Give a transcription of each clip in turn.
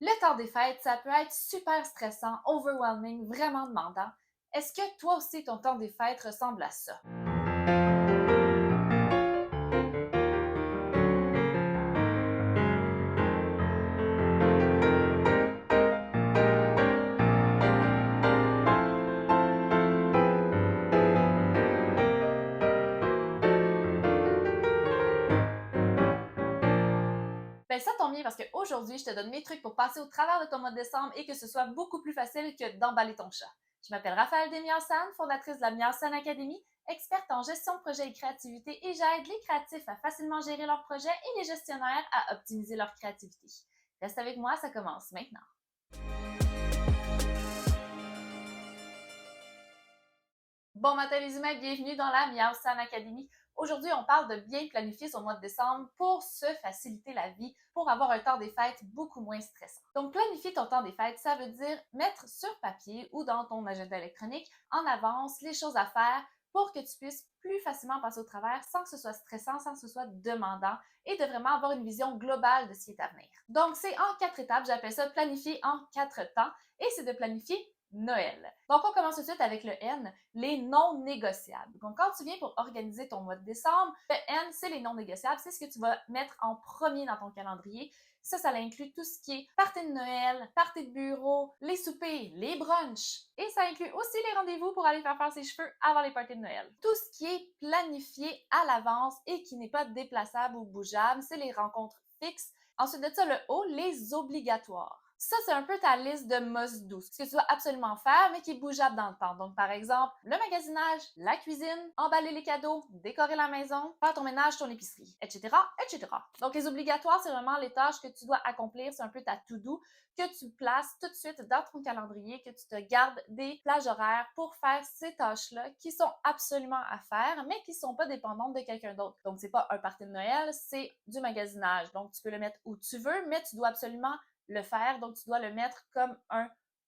Le temps des fêtes, ça peut être super stressant, overwhelming, vraiment demandant. Est-ce que toi aussi ton temps des fêtes ressemble à ça? Ben ça tombe bien parce qu'aujourd'hui, je te donne mes trucs pour passer au travers de ton mois de décembre et que ce soit beaucoup plus facile que d'emballer ton chat. Je m'appelle Raphaël Desmiensan, fondatrice de la Miensan Academy, experte en gestion de projet et créativité et j'aide les créatifs à facilement gérer leurs projets et les gestionnaires à optimiser leur créativité. Reste avec moi, ça commence maintenant. Bon matin les humains, bienvenue dans la Miao San Academy. Aujourd'hui, on parle de bien planifier son mois de décembre pour se faciliter la vie, pour avoir un temps des fêtes beaucoup moins stressant. Donc, planifier ton temps des fêtes, ça veut dire mettre sur papier ou dans ton agenda électronique en avance les choses à faire pour que tu puisses plus facilement passer au travers sans que ce soit stressant, sans que ce soit demandant et de vraiment avoir une vision globale de ce qui est à venir. Donc, c'est en 4 étapes, j'appelle ça planifier en 4 temps et c'est de planifier Noël. Donc, on commence tout de suite avec le N, les non négociables. Donc, quand tu viens pour organiser ton mois de décembre, le N, c'est les non négociables. C'est ce que tu vas mettre en premier dans ton calendrier. Ça inclut tout ce qui est party de Noël, party de bureau, les soupers, les brunchs. Et ça inclut aussi les rendez-vous pour aller faire ses cheveux avant les parties de Noël. Tout ce qui est planifié à l'avance et qui n'est pas déplaçable ou bougeable, c'est les rencontres fixes. Ensuite de ça, le O, les obligatoires. Ça, c'est un peu ta liste de must-do, ce que tu dois absolument faire, mais qui est bougeable dans le temps. Donc, par exemple, le magasinage, la cuisine, emballer les cadeaux, décorer la maison, faire ton ménage, ton épicerie, etc., etc. Donc, les obligatoires, c'est vraiment les tâches que tu dois accomplir. C'est un peu ta to-do que tu places tout de suite dans ton calendrier, que tu te gardes des plages horaires pour faire ces tâches-là qui sont absolument à faire, mais qui ne sont pas dépendantes de quelqu'un d'autre. Donc, c'est pas un party de Noël, c'est du magasinage. Donc, tu peux le mettre où tu veux, mais tu dois absolument le faire, donc tu dois le mettre comme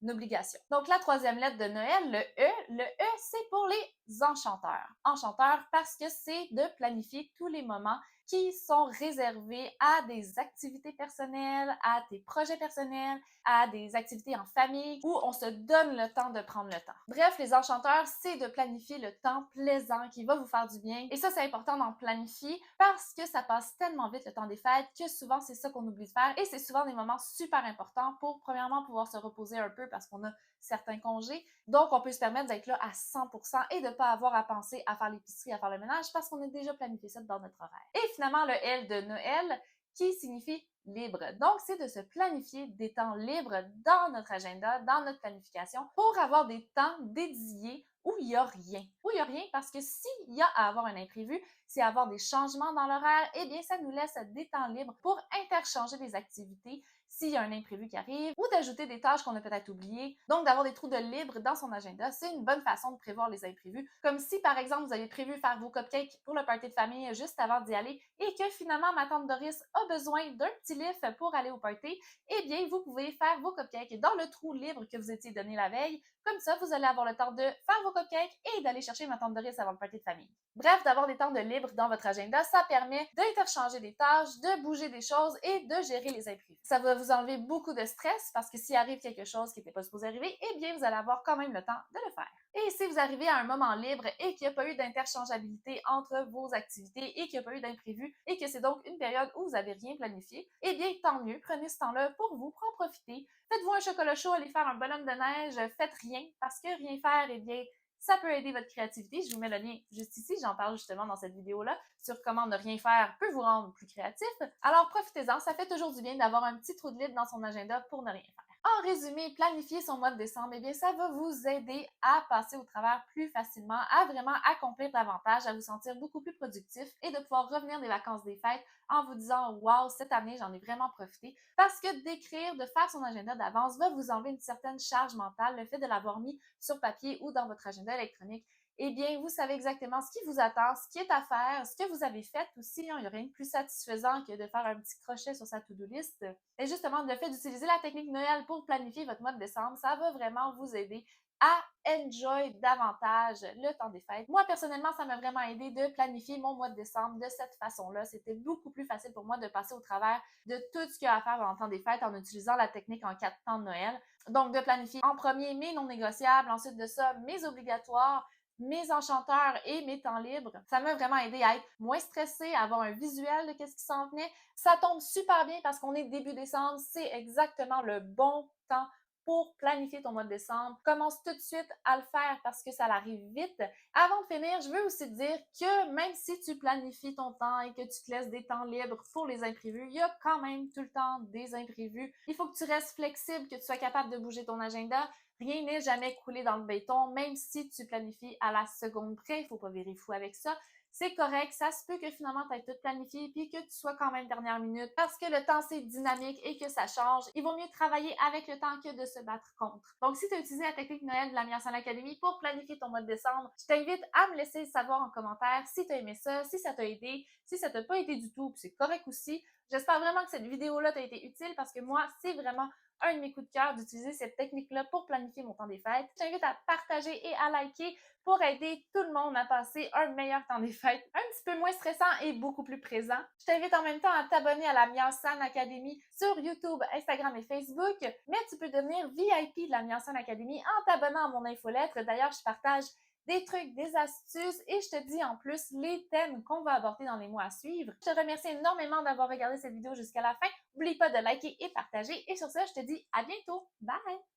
une obligation. Donc la troisième lettre de Noël, le E, c'est pour les enchanteurs. Enchanteurs parce que c'est de planifier tous les moments qui sont réservés à des activités personnelles, à tes projets personnels, à des activités en famille où on se donne le temps de prendre le temps. Bref, les enchanteurs, c'est de planifier le temps plaisant qui va vous faire du bien. Et ça, c'est important d'en planifier parce que ça passe tellement vite le temps des fêtes que souvent, c'est ça qu'on oublie de faire. Et c'est souvent des moments super importants pour, premièrement, pouvoir se reposer un peu parce qu'on a certains congés. Donc, on peut se permettre d'être là à 100% et de ne pas avoir à penser à faire l'épicerie, à faire le ménage parce qu'on a déjà planifié ça dans notre horaire. Et finalement, le L de Noël qui signifie libre. Donc, c'est de se planifier des temps libres dans notre agenda, dans notre planification pour avoir des temps dédiés où il n'y a rien. Où il n'y a rien parce que s'il y a à avoir un imprévu, c'est avoir des changements dans l'horaire, eh bien, ça nous laisse des temps libres pour interchanger des activités s'il y a un imprévu qui arrive ou d'ajouter des tâches qu'on a peut-être oubliées. Donc, d'avoir des trous de libre dans son agenda, c'est une bonne façon de prévoir les imprévus. Comme si, par exemple, vous avez prévu faire vos cupcakes pour le party de famille juste avant d'y aller et que finalement, ma tante Doris a besoin d'un petit lift pour aller au party, eh bien, vous pouvez faire vos cupcakes dans le trou libre que vous étiez donné la veille. Comme ça, vous allez avoir le temps de faire vos cupcakes et d'aller chercher ma tante Doris avant le party de famille. Bref, d'avoir des temps de libre dans votre agenda, ça permet d'interchanger des tâches, de bouger des choses et de gérer les imprévus. Ça va vous enlever beaucoup de stress parce que s'il arrive quelque chose qui n'était pas supposé arriver, eh bien, vous allez avoir quand même le temps de le faire. Et si vous arrivez à un moment libre et qu'il n'y a pas eu d'interchangeabilité entre vos activités et qu'il n'y a pas eu d'imprévu et que c'est donc une période où vous n'avez rien planifié, eh bien, tant mieux, prenez ce temps-là pour vous, pour en profiter. Faites-vous un chocolat chaud, allez faire un bonhomme de neige, faites rien parce que rien faire, eh bien, ça peut aider votre créativité. Je vous mets le lien juste ici. J'en parle justement dans cette vidéo-là sur comment ne rien faire peut vous rendre plus créatif. Alors profitez-en. Ça fait toujours du bien d'avoir un petit trou de libre dans son agenda pour ne rien faire. En résumé, planifier son mois de décembre, eh bien, ça va vous aider à passer au travers plus facilement, à vraiment accomplir davantage, à vous sentir beaucoup plus productif et de pouvoir revenir des vacances des fêtes en vous disant wow, cette année, j'en ai vraiment profité. Parce que d'écrire, de faire son agenda d'avance va vous enlever une certaine charge mentale, le fait de l'avoir mis sur papier ou dans votre agenda électronique. Eh bien, vous savez exactement ce qui vous attend, ce qui est à faire, ce que vous avez fait aussi. Il n'y a rien de plus satisfaisant que de faire un petit crochet sur sa to-do list. Et justement, le fait d'utiliser la technique Noël pour planifier votre mois de décembre, ça va vraiment vous aider à enjoy davantage le temps des fêtes. Moi, personnellement, ça m'a vraiment aidé de planifier mon mois de décembre de cette façon-là. C'était beaucoup plus facile pour moi de passer au travers de tout ce qu'il y a à faire dans le temps des fêtes en utilisant la technique en 4 temps de Noël. Donc, de planifier en premier mes non négociables, ensuite de ça, mes obligatoires, mes enchanteurs et mes temps libres. Ça m'a vraiment aidé à être moins stressée, à avoir un visuel de qu'est-ce qui s'en venait. Ça tombe super bien parce qu'on est début décembre, c'est exactement le bon temps pour planifier ton mois de décembre. Commence tout de suite à le faire parce que ça arrive vite. Avant de finir, je veux aussi te dire que même si tu planifies ton temps et que tu te laisses des temps libres pour les imprévus, il y a quand même tout le temps des imprévus. Il faut que tu restes flexible, que tu sois capable de bouger ton agenda. Rien n'est jamais coulé dans le béton, même si tu planifies à la seconde près. Il ne faut pas virer fou avec ça. C'est correct, ça se peut que finalement tu aies tout planifié puis que tu sois quand même dernière minute parce que le temps c'est dynamique et que ça change. Il vaut mieux travailler avec le temps que de se battre contre. Donc si tu as utilisé la technique Noël de la meilleure scène Académie pour planifier ton mois de décembre, je t'invite à me laisser savoir en commentaire si tu as aimé ça, si ça t'a aidé, si ça t'a pas aidé du tout, c'est correct aussi. J'espère vraiment que cette vidéo-là t'a été utile parce que moi, c'est vraiment un de mes coups de cœur d'utiliser cette technique-là pour planifier mon temps des fêtes. Je t'invite à partager et à liker pour aider tout le monde à passer un meilleur temps des fêtes, un petit peu moins stressant et beaucoup plus présent. Je t'invite en même temps à t'abonner à la Miancen Academy sur YouTube, Instagram et Facebook, mais tu peux devenir VIP de la Miancen Academy en t'abonnant à mon infolettre. D'ailleurs, je partage des trucs, des astuces et je te dis en plus les thèmes qu'on va aborder dans les mois à suivre. Je te remercie énormément d'avoir regardé cette vidéo jusqu'à la fin. N'oublie pas de liker et partager et sur ce, je te dis à bientôt. Bye!